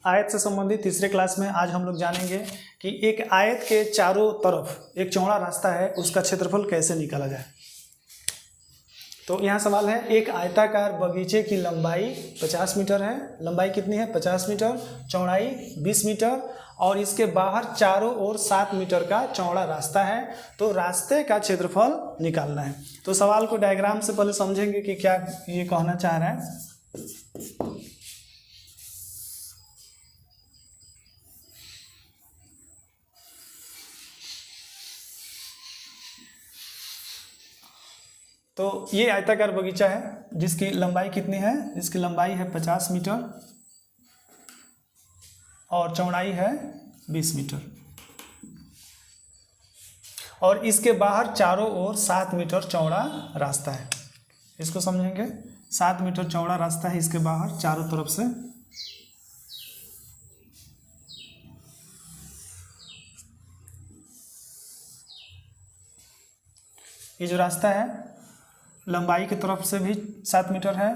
आयत से संबंधित तीसरे क्लास में आज हम लोग जानेंगे कि एक आयत के चारों तरफ एक चौड़ा रास्ता है, उसका क्षेत्रफल कैसे निकाला जाए। तो यहाँ सवाल है, एक आयताकार बगीचे की लंबाई 50 मीटर है। लंबाई कितनी है? 50 मीटर। चौड़ाई 20 मीटर और इसके बाहर चारों ओर 7 मीटर का चौड़ा रास्ता है। तो रास्ते का क्षेत्रफल निकालना है। तो सवाल को डायग्राम से पहले समझेंगे कि क्या ये कहना चाह रहा है। तो ये आयताकार बगीचा है जिसकी लंबाई कितनी है? इसकी लंबाई है 50 मीटर और चौड़ाई है 20 मीटर और इसके बाहर चारों ओर 7 मीटर चौड़ा रास्ता है। इसको समझेंगे। 7 मीटर चौड़ा रास्ता है इसके बाहर चारों तरफ से। ये जो रास्ता है लंबाई की तरफ से भी 7 मीटर है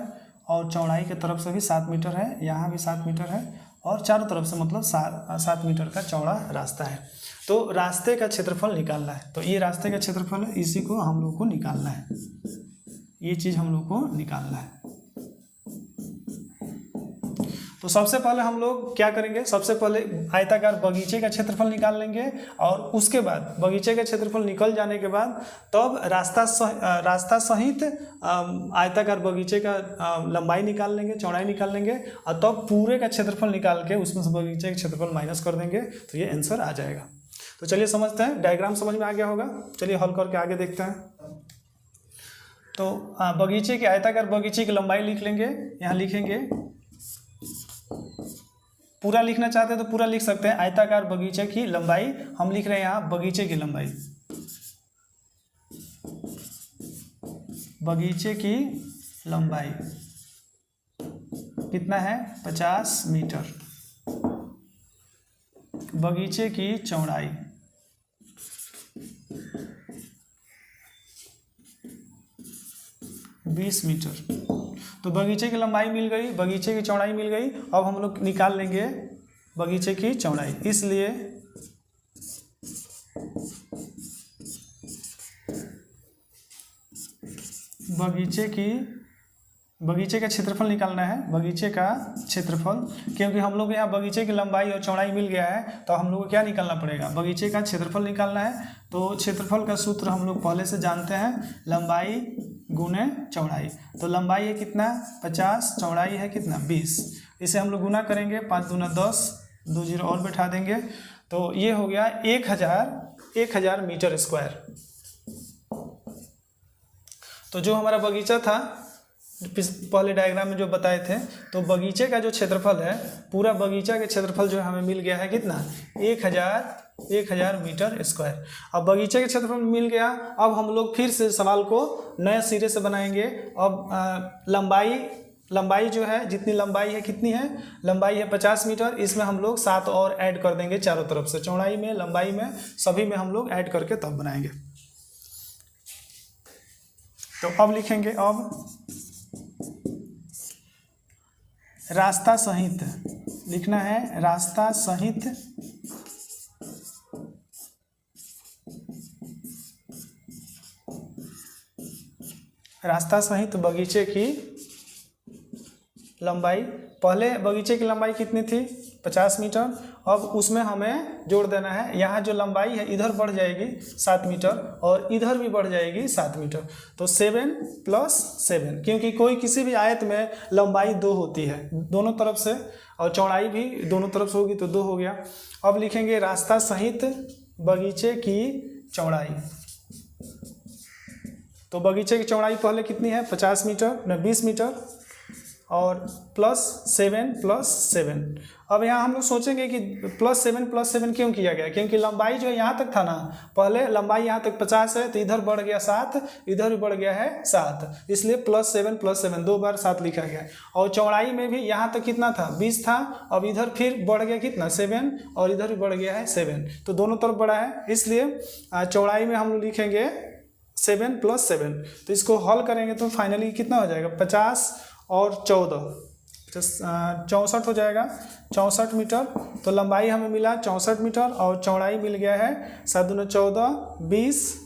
और चौड़ाई की तरफ से भी 7 मीटर है। यहाँ भी 7 मीटर है और चारों तरफ से मतलब 7 मीटर का चौड़ा रास्ता है। तो रास्ते का क्षेत्रफल निकालना है। तो ये रास्ते का क्षेत्रफल है, इसी को हम लोग को निकालना है। ये चीज़ हम लोग को निकालना है। तो सबसे पहले हम लोग क्या करेंगे? सबसे पहले आयताकार बगीचे का क्षेत्रफल निकाल लेंगे और उसके बाद बगीचे का क्षेत्रफल निकल जाने के बाद तब रास्ता सहित आयताकार बगीचे का लंबाई निकाल लेंगे, चौड़ाई निकाल लेंगे और तब पूरे का क्षेत्रफल निकाल के उसमें से बगीचे का क्षेत्रफल माइनस कर देंगे तो ये आंसर आ जाएगा। तो चलिए समझते हैं। डायग्राम समझ में आ गया होगा। चलिए हल करके आगे देखते हैं। तो बगीचे की आयताकार बगीचे की लंबाई लिख लेंगे। यहाँ लिखेंगे, पूरा लिखना चाहते हैं तो पूरा लिख सकते हैं। आयताकार बगीचे की लंबाई हम लिख रहे हैं यहाँ बगीचे की लंबाई। बगीचे की लंबाई कितना है? 50 मीटर। बगीचे की चौड़ाई 20 मीटर। तो बगीचे की लंबाई मिल गई, बगीचे की चौड़ाई मिल गई। अब हम लोग निकाल लेंगे बगीचे की चौड़ाई। इसलिए बगीचे का क्षेत्रफल निकालना है। बगीचे का क्षेत्रफल, क्योंकि हम लोग यहाँ बगीचे की लंबाई और चौड़ाई मिल गया है तो हम लोग को क्या निकालना पड़ेगा? बगीचे का क्षेत्रफल निकालना है। तो क्षेत्रफल का सूत्र हम लोग पहले से जानते हैं, लंबाई गुने चौड़ाई। तो लंबाई है कितना? 50। चौड़ाई है कितना? 20। इसे हम लोग गुना करेंगे, 5 दूना 10, 2 जीरो और बैठा देंगे तो ये हो गया 1000 मीटर स्क्वायर। तो जो हमारा बगीचा था पहले डायग्राम में जो बताए थे, तो बगीचे का जो क्षेत्रफल है, पूरा बगीचा के क्षेत्रफल जो हमें मिल गया है कितना? 1000 मीटर स्क्वायर। अब बगीचे के क्षेत्रफल मिल गया। अब हम लोग फिर से सवाल को नए सिरे से बनाएंगे। अब लंबाई जो है, जितनी लंबाई है कितनी है? लंबाई है 50 मीटर। इसमें हम लोग 7 और ऐड कर देंगे चारों तरफ से। चौड़ाई में, लंबाई में, सभी में हम लोग ऐड करके तब बनाएंगे। तो अब लिखेंगे, अब रास्ता सहित लिखना है। रास्ता सहित बगीचे की लंबाई। पहले बगीचे की लंबाई कितनी थी? 50 मीटर। अब उसमें हमें जोड़ देना है। यहाँ जो लंबाई है इधर बढ़ जाएगी 7 मीटर और इधर भी बढ़ जाएगी 7 मीटर। तो 7 + 7, क्योंकि किसी भी आयत में लंबाई 2 होती है दोनों तरफ से और चौड़ाई भी दोनों तरफ से होगी तो 2 हो गया। अब लिखेंगे रास्ता सहित बगीचे की चौड़ाई। तो बगीचे की चौड़ाई पहले कितनी है? 50 मीटर न 20 मीटर और +7 + 7। अब यहाँ हम लोग सोचेंगे कि +7 + 7 क्यों किया गया? क्योंकि लंबाई जो यहाँ तक था ना, पहले लंबाई यहाँ तक 50 है तो इधर बढ़ गया 7, इधर भी बढ़ गया है 7, इसलिए +7 + 7 2 बार 7 लिखा गया। और चौड़ाई में भी यहाँ तक कितना था? 20 था। अब इधर फिर बढ़ गया कितना? 7 और इधर भी बढ़ गया है 7, तो दोनों तरफ बढ़ा है। इसलिए चौड़ाई में हम लोग लिखेंगे 7 + 7। तो इसको हल करेंगे तो फाइनली कितना हो जाएगा? 50 और 14 64 हो जाएगा, 64 मीटर। तो लंबाई हमें मिला 64 मीटर और चौड़ाई मिल गया है 7 दूना 14, 20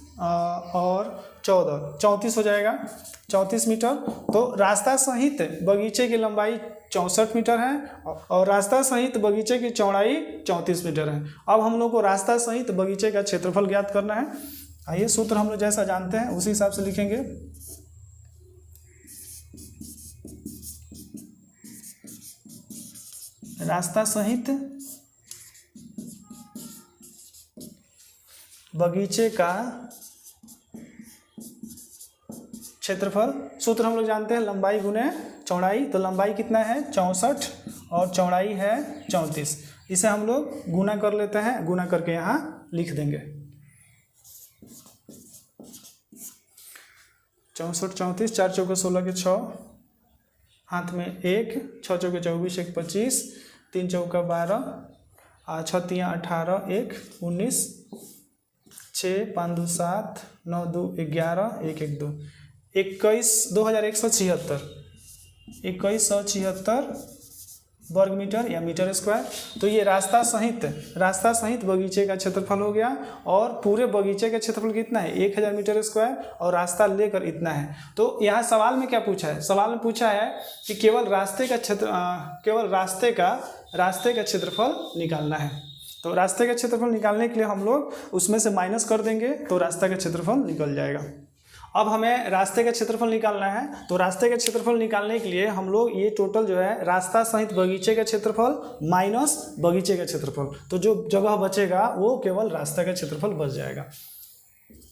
और 14, 34 हो जाएगा, 34 मीटर। तो रास्ता सहित बगीचे की लंबाई 64 मीटर है और रास्ता सहित बगीचे की चौड़ाई 34 मीटर है। अब हम लोग को रास्ता सहित बगीचे का क्षेत्रफल ज्ञात करना है। आइए सूत्र हम लोग जैसा जानते हैं उसी हिसाब से लिखेंगे। रास्ता सहित बगीचे का क्षेत्रफल, सूत्र हम लोग जानते हैं लंबाई गुने चौड़ाई। तो लंबाई कितना है 64 और चौड़ाई है 34। इसे हम लोग गुना कर लेते हैं, गुना करके यहाँ लिख देंगे 64 34, 4 चौके 16 के 6, हाथ में 1, 6 चौके 24, 1 25, 3 चौका 12, 6 तियाँ 18, 1 19, 6 5 2 7, 9 2 11, 1 1 2, 2176 वर्ग मीटर या मीटर स्क्वायर। तो ये रास्ता सहित बगीचे का क्षेत्रफल हो गया। और पूरे बगीचे का क्षेत्रफल कितना है 1000 मीटर स्क्वायर और रास्ता लेकर इतना है। तो यहाँ सवाल में क्या पूछा है, सवाल में पूछा है कि केवल रास्ते का क्षेत्रफल निकालना है। तो रास्ते का क्षेत्रफल निकालने के लिए हम लोग उसमें से माइनस कर देंगे तो रास्ता का क्षेत्रफल निकल जाएगा। अब हमें रास्ते का क्षेत्रफल निकालना है। तो रास्ते का क्षेत्रफल निकालने के लिए हम लोग ये टोटल जो है रास्ता सहित बगीचे का क्षेत्रफल माइनस बगीचे का क्षेत्रफल, तो जो जगह बचेगा वो केवल रास्ता का क्षेत्रफल बच जाएगा।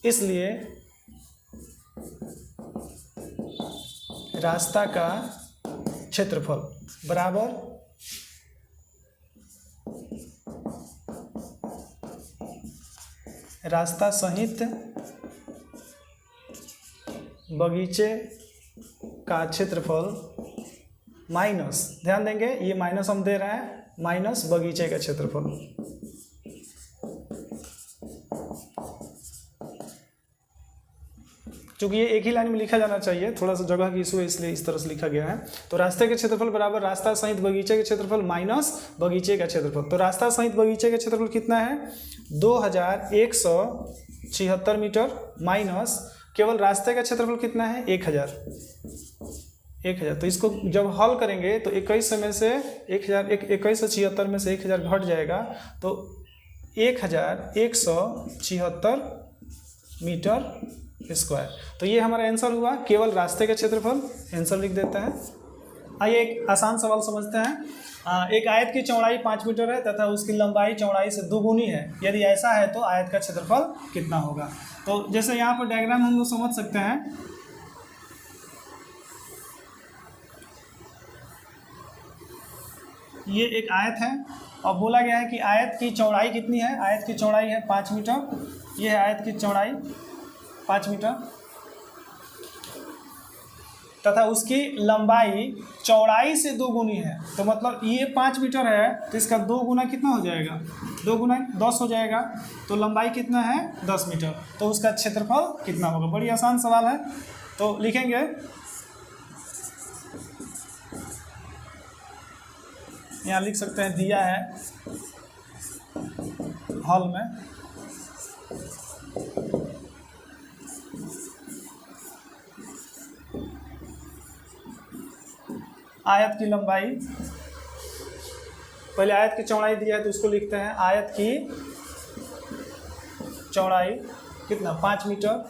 इसलिए रास्ता का क्षेत्रफल बराबर रास्ता सहित बगीचे का क्षेत्रफल माइनस, ध्यान देंगे ये माइनस हम दे रहे हैं, माइनस बगीचे का क्षेत्रफल। क्योंकि ये एक ही लाइन में लिखा जाना चाहिए, थोड़ा सा जगह की इशू है इसलिए इस तरह से लिखा गया है। तो रास्ते के क्षेत्रफल बराबर रास्ता सहित बगीचे के क्षेत्रफल माइनस बगीचे का क्षेत्रफल। तो रास्ता सहित बगीचे का क्षेत्रफल कितना है 2176 मीटर माइनस केवल रास्ते का क्षेत्रफल कितना है 1000। तो इसको जब हल करेंगे तो 21 में से 2176 में से 1000 घट जाएगा तो 1176 मीटर स्क्वायर। तो ये हमारा आंसर हुआ केवल रास्ते का क्षेत्रफल, आंसर लिख देते हैं। आइए एक आसान सवाल समझते हैं। एक आयत की चौड़ाई 5 मीटर है तथा उसकी लंबाई चौड़ाई से दोगुनी है। यदि ऐसा है तो आयत का क्षेत्रफल कितना होगा। तो जैसे यहाँ पर डायग्राम हम लोग समझ सकते हैं, ये एक आयत है और बोला गया है कि आयत की चौड़ाई कितनी है। आयत की चौड़ाई है 5 मीटर। ये है आयत की चौड़ाई 5 मीटर तथा उसकी लंबाई चौड़ाई से 2 गुनी है। तो मतलब ये 5 मीटर है तो इसका 2 गुना कितना हो जाएगा, 2 गुना 10 हो जाएगा। तो लंबाई कितना है 10 मीटर। तो उसका क्षेत्रफल कितना होगा। बड़ी आसान सवाल है। तो लिखेंगे यहाँ लिख सकते हैं, दिया है हल में आयत की लंबाई, पहले आयत की चौड़ाई दिया है तो उसको लिखते हैं आयत की चौड़ाई कितना 5 मीटर,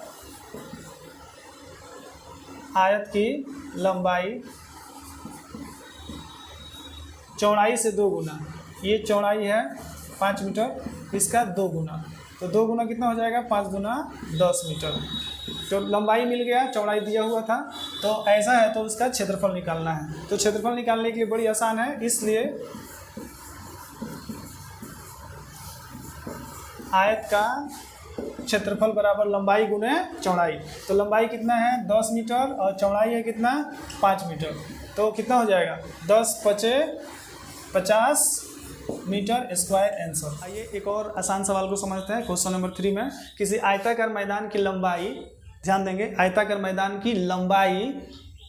आयत की लंबाई चौड़ाई से 2 गुना। ये चौड़ाई है 5 मीटर, इसका 2 गुना। तो 2 गुना कितना हो जाएगा 5 गुना 10 मीटर। तो लंबाई मिल गया, चौड़ाई दिया हुआ था। तो ऐसा है तो उसका क्षेत्रफल निकालना है। तो क्षेत्रफल निकालने के लिए बड़ी आसान है, इसलिए आयत का क्षेत्रफल बराबर लंबाई गुने चौड़ाई। तो लंबाई कितना है 10 मीटर और चौड़ाई है कितना 5 मीटर। तो कितना हो जाएगा 10 × 50 मीटर स्क्वायर आंसर। आइए एक और आसान सवाल को समझते हैं। क्वेश्चन नंबर 3 में किसी आयताकार मैदान की लंबाई, ध्यान देंगे, आयताकार मैदान की लंबाई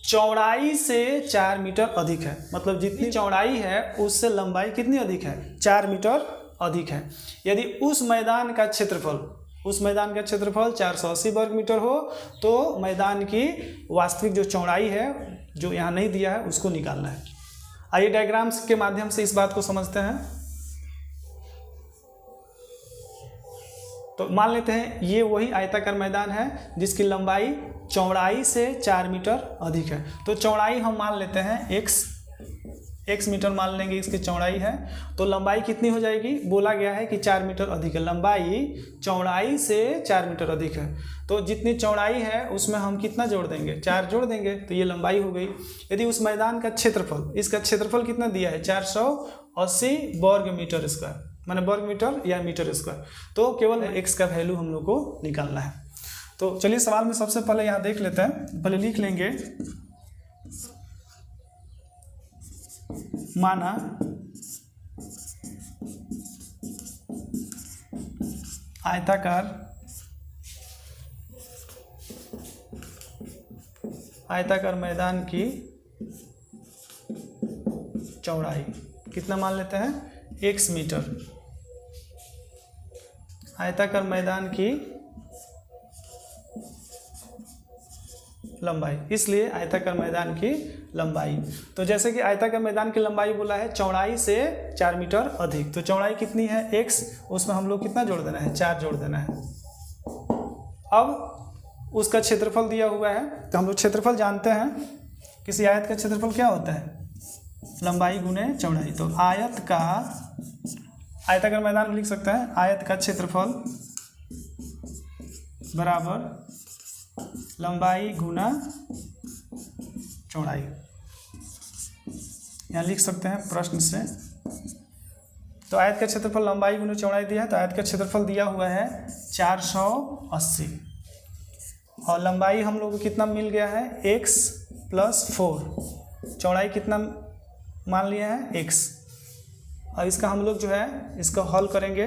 चौड़ाई से 4 मीटर अधिक है, मतलब जितनी चौड़ाई है उससे लंबाई कितनी अधिक है, 4 मीटर अधिक है। यदि उस मैदान का क्षेत्रफल 480 वर्ग मीटर हो तो मैदान की वास्तविक जो चौड़ाई है, जो यहाँ नहीं दिया है, उसको निकालना है। आइए डायग्राम्स के माध्यम से इस बात को समझते हैं। तो मान लेते हैं ये वही आयताकार मैदान है जिसकी लंबाई चौड़ाई से 4 मीटर अधिक है। तो चौड़ाई हम मान लेते हैं x मीटर मान लेंगे, इसकी चौड़ाई है। तो लंबाई कितनी हो जाएगी, बोला गया है कि 4 मीटर अधिक है, लंबाई चौड़ाई से 4 मीटर अधिक है। तो जितनी चौड़ाई है उसमें हम कितना जोड़ देंगे, 4 जोड़ देंगे, तो ये लंबाई हो गई। यदि उस मैदान का क्षेत्रफल, इसका क्षेत्रफल कितना दिया है, 480 वर्ग मीटर स्क्वायर, माने वर्ग मीटर या मीटर स्क्वायर। तो केवल x का वैल्यू हम लोग को निकालना है। तो चलिए सवाल में सबसे पहले यहाँ देख लेते हैं। पहले लिख लेंगे, माना आयताकार मैदान की चौड़ाई कितना मान लेते हैं, x मीटर। आयताकार मैदान की लंबाई, इसलिए आयताकार मैदान की लंबाई। तो जैसे कि आयताकार मैदान की लंबाई बोला है चौड़ाई से 4 मीटर अधिक, तो चौड़ाई कितनी है x, उसमें हम लोग कितना जोड़ देना है, 4 जोड़ देना है। अब उसका क्षेत्रफल दिया हुआ है, तो हम लोग क्षेत्रफल जानते हैं, किसी आयत का क्षेत्रफल क्या होता है, लंबाई गुने चौड़ाई। तो आयताकार मैदान में लिख सकते हैं, आयत का क्षेत्रफल बराबर लंबाई गुना चौड़ाई, यहाँ लिख सकते हैं प्रश्न से। तो आयत का क्षेत्रफल लंबाई गुना चौड़ाई दिया है, तो आयत का क्षेत्रफल दिया हुआ है 480 और लंबाई हम लोग को कितना मिल गया है, x + 4, चौड़ाई कितना मान लिया है, x। और इसका हम लोग जो है इसका हल करेंगे,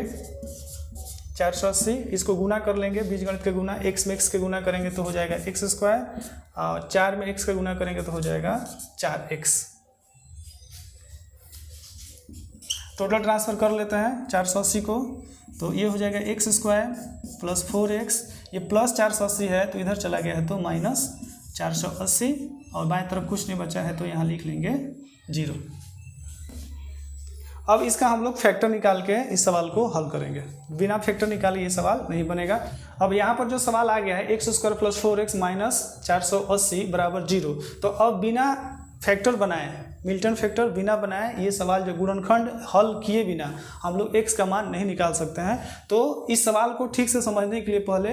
480 इसको गुना कर लेंगे, बीजगणित के गुना, x में x के गुना करेंगे तो हो जाएगा x², और 4 में x का गुना करेंगे तो हो जाएगा 4x। टोटल ट्रांसफर कर लेते हैं 480 को, तो ये हो जाएगा x² + 4x, ये प्लस 480 है तो इधर चला गया है तो -480, और बाएं तरफ कुछ नहीं बचा है तो यहाँ लिख लेंगे 0। अब इसका हम लोग फैक्टर निकाल के इस सवाल को हल करेंगे, बिना फैक्टर निकाले ये सवाल नहीं बनेगा। अब यहाँ पर जो सवाल आ गया है x² + 4x - 480 = 0, तो अब बिना फैक्टर बनाए, मिल्टन फैक्टर बिना बनाए, ये सवाल जो गुणनखंड हल किए बिना हम लोग x का मान नहीं निकाल सकते हैं। तो इस सवाल को ठीक से समझने के लिए पहले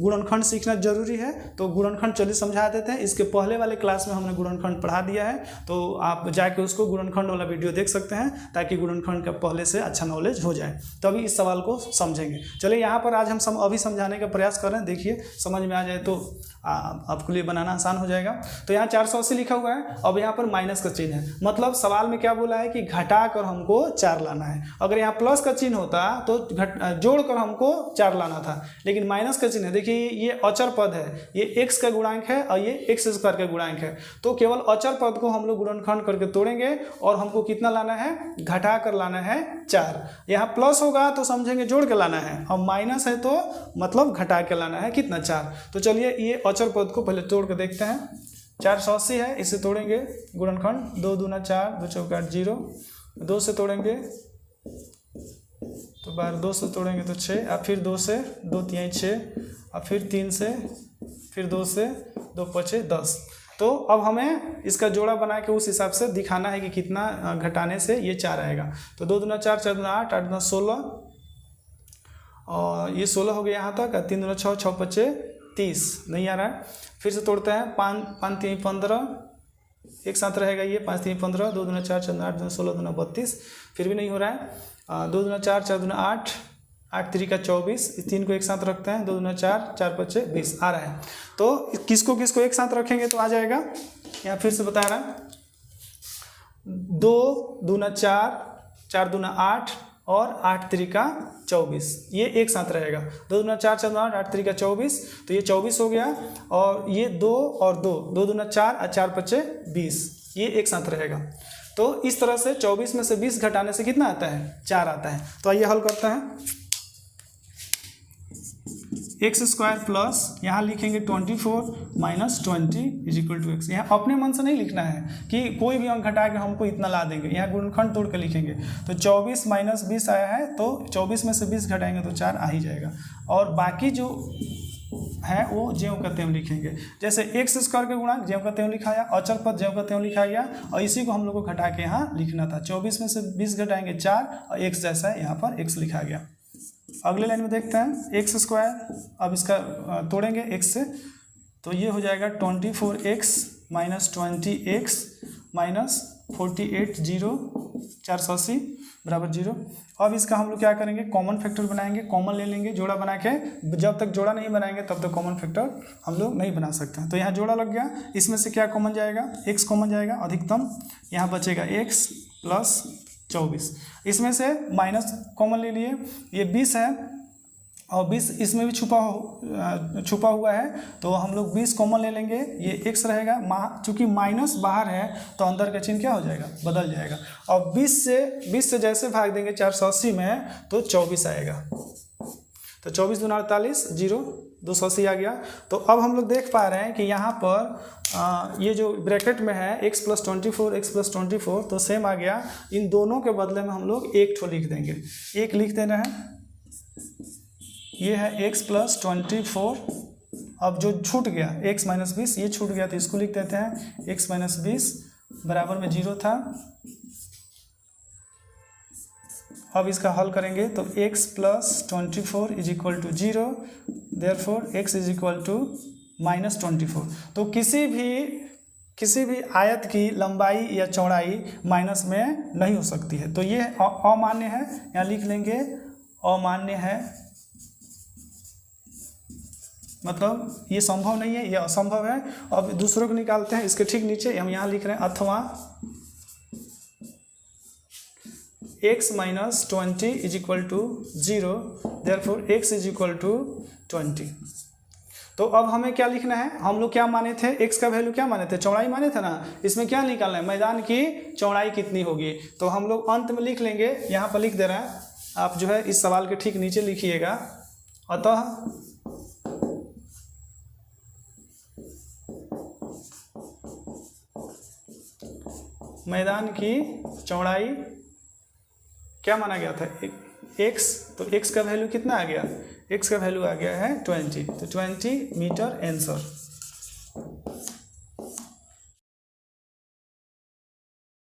गुणनखंड सीखना जरूरी है। तो गुणनखंड चलिए समझा देते हैं, इसके पहले वाले क्लास में हमने गुणनखंड पढ़ा दिया है, तो आप जाके उसको गुणनखंड वाला वीडियो देख सकते हैं ताकि गुणनखंड का पहले से अच्छा नॉलेज हो जाए, तभी इस सवाल को समझेंगे। चलिए यहाँ पर आज हम अभी समझाने का प्रयास कर रहे हैं, देखिए समझ में आ जाए तो आपके लिए बनाना आसान हो जाएगा। तो यहाँ 480 लिखा हुआ है, अब यहाँ पर माइनस का चिन्ह है, मतलब सवाल में क्या बोला है कि घटा कर हमको 4 लाना है। अगर यहाँ प्लस का चिन्ह होता तो जोड़ कर हमको 4 लाना था, लेकिन माइनस का चिन्ह है। देखिए ये अचर पद है, ये x का गुणांक है और ये x² का गुणांक है, तो केवल अचर पद को हम लोग गुणनखंड करके तोड़ेंगे और हमको कितना लाना है, घटा कर लाना है 4। यहाँ प्लस होगा तो समझेंगे जोड़ के लाना है, और माइनस है तो मतलब घटा के लाना है कितना, 4। तो चलिए ये अचर पद को पहले तोड़ के देखते हैं। 480 है, इसे तोड़ेंगे गुणनखंड, 2 दूना 4, 2 चौका 0, 2 से तोड़ेंगे तो बार 2 से तोड़ेंगे तो 6, और फिर 2 से 2 तिहाई 6, और फिर 3 से, फिर 2 से 2 पचे 10। तो अब हमें इसका जोड़ा बना के उस हिसाब से दिखाना है कि कितना घटाने से ये 4 आएगा। तो 2 दूना 4, 4 दूना 8, 8 दूना 16, और ये 16 हो गया यहाँ तक, 3 दूना 6, 6 पचे 30, नहीं आ रहा है। फिर से तोड़ते हैं, 5 5 3 15, एक साथ रहेगा ये, 5 3 15, 2 दूना 4, 4 दूना 8, 2 16 दूना 32, फिर भी नहीं हो रहा है। 2 दूना 4, 4 दूना 8, 8 3 का 24, इस 3 को एक साथ रखते हैं, 2 दूना 4, 4 पचे 20 आ रहा है। तो किसको किसको एक साथ रखेंगे तो आ जाएगा, यहाँ फिर से बता रहा है, 2 दूना 4, 4 दूना 8 और 8 त्रिका 24, ये एक साथ रहेगा। 2 दूना 4, 4 दूना 8 त्रिका 24, तो ये 24 हो गया। और ये 2 और 2, 2 दूना 4 और 4 पच्चे 20, ये एक साथ रहेगा। तो इस तरह से 24 में से 20 घटाने से कितना आता है? 4 आता है। तो आइए हल करते हैं। एक्स स्क्वायर प्लस यहाँ लिखेंगे 24 minus 20 is equal to x. यहाँ अपने मन से नहीं लिखना है कि कोई भी अंक घटा के हमको इतना ला देंगे, यहाँ गुणनखंड तोड़ के लिखेंगे। तो 24 माइनस 20 आया है, तो 24 में से 20 घटाएंगे तो 4 आ ही जाएगा। और बाकी जो है वो ज्यों का त्यों लिखेंगे। जैसे एक्स स्क्वायर के गुणांक ज्यों का त्यों लिखाया, अचर पद ज्यों का त्यों लिखा गया, और इसी को हम लोग को घटा के यहाँ लिखना था। 24 में से 20 घटाएंगे 4, और एक्स जैसा है यहाँ पर एक्स लिखा गया। अगले लाइन में देखते हैं एक्स स्क्वायर, अब इसका तोड़ेंगे एक्स से, तो ये हो जाएगा 24x माइनस 20x माइनस 48 0 480 बराबर 0। अब इसका हम लोग क्या करेंगे? कॉमन फैक्टर बनाएंगे, कॉमन ले लेंगे जोड़ा बना के। जब तक जोड़ा नहीं बनाएंगे तब तक कॉमन फैक्टर हम लोग नहीं बना सकते। तो यहाँ जोड़ा लग गया, इसमें से क्या कॉमन जाएगा? x कॉमन जाएगा अधिकतम, यहाँ बचेगा x प्लस 24। इसमें से माइनस कॉमन ले लिए, ये 20 है और 20 इसमें भी छुपा हुआ है, तो हम लोग 20 कॉमन ले लेंगे, ये x रहेगा। चूँकि माइनस बाहर है तो अंदर का चिन्ह क्या हो जाएगा? बदल जाएगा। और 20 से जैसे भाग देंगे 480 में तो 24 आएगा। तो 24 दूना 48 0 280 आ गया। तो अब हम लोग देख पा रहे हैं कि यहाँ पर ये जो ब्रैकेट में है x प्लस 24, तो सेम आ गया। इन दोनों के बदले में हम लोग एक ठो लिख देंगे, एक लिख देना है। ये है x प्लस 24, अब जो छूट गया x माइनस 20, ये छूट गया तो इसको लिख देते हैं x माइनस 20 बराबर में 0 था। अब इसका हल करेंगे तो x plus 24 is equal to 0, therefore x is equal to minus 24। तो किसी भी आयत की लंबाई या चौड़ाई माइनस में नहीं हो सकती है, तो ये अमान्य है, यहाँ लिख लेंगे अमान्य है, मतलब ये संभव नहीं है, ये असंभव है। अब दूसरों को निकालते हैं, इसके ठीक नीचे हम यहाँ लिख रहे हैं अथवा x minus 20 is equal to 0, therefore x is equal to 20। तो अब हमें क्या लिखना है? हम लोग क्या माने थे? x का वैल्यू क्या माने थे? चौड़ाई माने थे ना। इसमें क्या निकालना है? मैदान की चौड़ाई कितनी होगी। तो हम लोग अंत में लिख लेंगे, यहाँ पर लिख दे रहे हैं, आप जो है इस सवाल के ठीक नीचे लिखिएगा। अतः मैदान की चौड़ाई क्या माना गया था? x, तो x का वैल्यू कितना आ गया? x का वैल्यू आ गया है 20, तो 20 मीटर आंसर।